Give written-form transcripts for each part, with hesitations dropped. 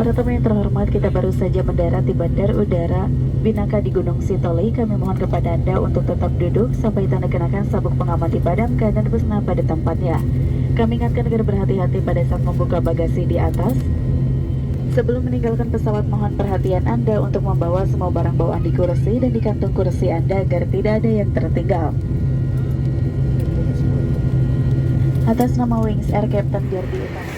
Para tamu yang terhormat, kita baru saja mendarat di Bandar Udara Binaka di Gunung Sitoli. Kami mohon kepada Anda untuk tetap duduk sampai tanda kenakan sabuk pengaman dipadamkan dan busna pada tempatnya. Kami ingatkan agar berhati-hati pada saat membuka bagasi di atas. Sebelum meninggalkan pesawat, mohon perhatian Anda untuk membawa semua barang bawaan di kursi dan di kantung kursi Anda agar tidak ada yang tertinggal. Atas nama Wings Air Captain Jordi Utama.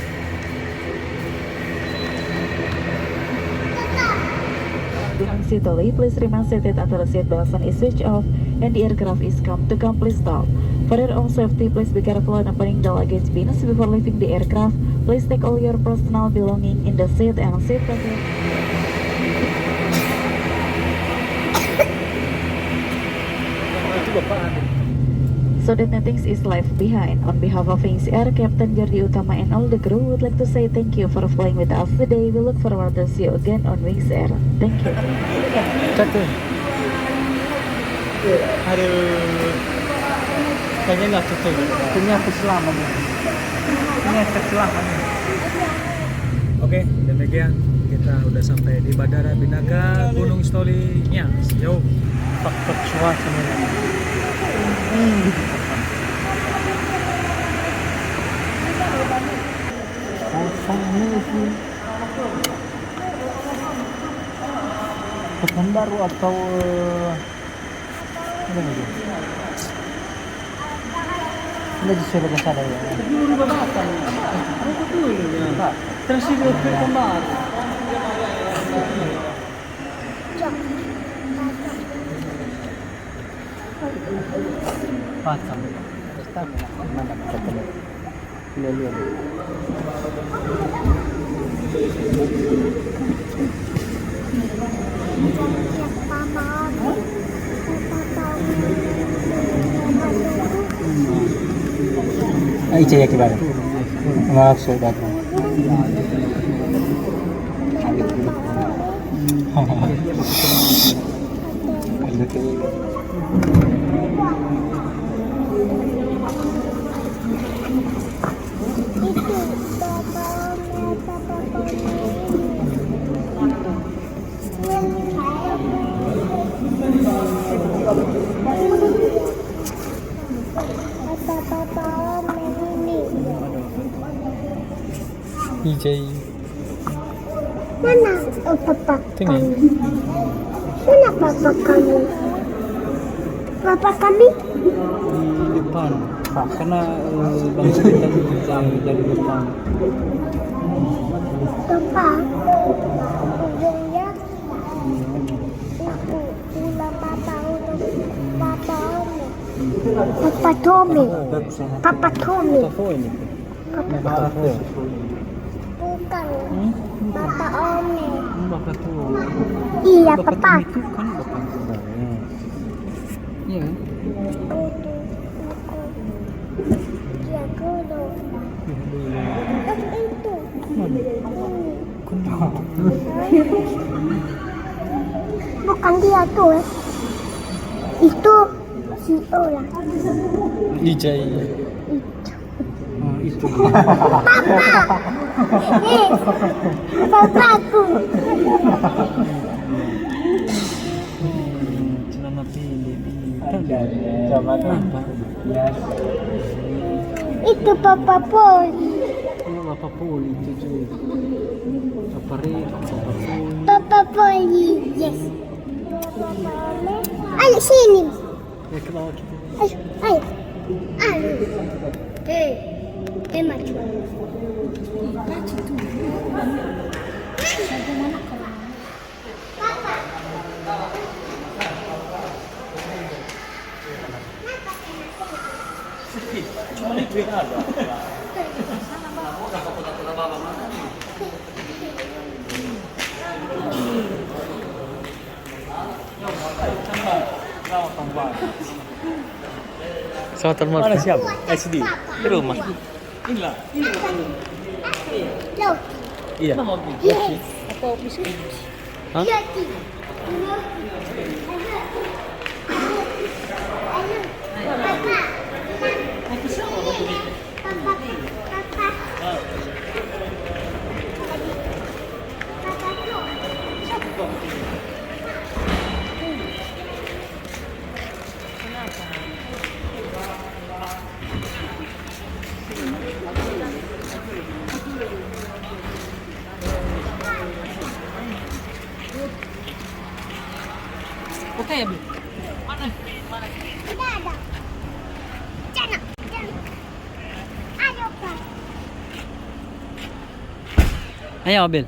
Gunung Sitoli, please remain seated until the seat belt sign is switched off and the aircraft is come to complete stop. For your own safety, please be careful when opening the luggage bins before leaving the aircraft. Please take all your personal belongings in the seat and seat pocket. So that nothing is left behind. On behalf of Wings Air, Captain Jordi Utama and all the crew would like to say thank you for flying with us today. We look forward to see you again on Wings Air. Thank you. Aduh, kayaknya nggak tutup. Ini aku selamat. Ini aku selamat. Oke, demikian kita udah sampai di Bandara Binaka Gunung Sitoli-nya. Yo, faktor cuaca. Pesan baru atau apa lagi? Ini disuruh ke sana ya. Terus itu kembar. Pasang. Mana ketemu? Lihat. Ice ya kibara. Maksud aku. DJ mana papa Tinggi. mana papa kami Di depan karena bangsa kita dari depan. papa ujungnya itu ulang papa Tommy Apa ini? bukan papa Omi Bapak tuh. iya Bapak papa itu kan bapak sebenarnya. Iya kan? dia kudu itu bukan dia tuh itu si Ola DJ. Itu. papaku Celana pilih. Zaman apa? itu papa Poli Oh, Bapak Poli itu juga. Bapak Rik, Bapak Poli. papa Poli yes ayo sini Ya ke bawah kita. ayo maju Cuma itu yang ada. Selamat malam. Mana siapa? SD. Di rumah. Inilah. Loh, Iya. yes atau biskuit Hah? iya papa pakai ya, Bu? Mana? Tidak ada. Jangan. Ayo, Pak. Ayo, Abil.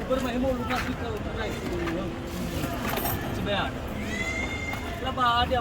Bermain mau lupa kita bermain. Coba. Kenapa ada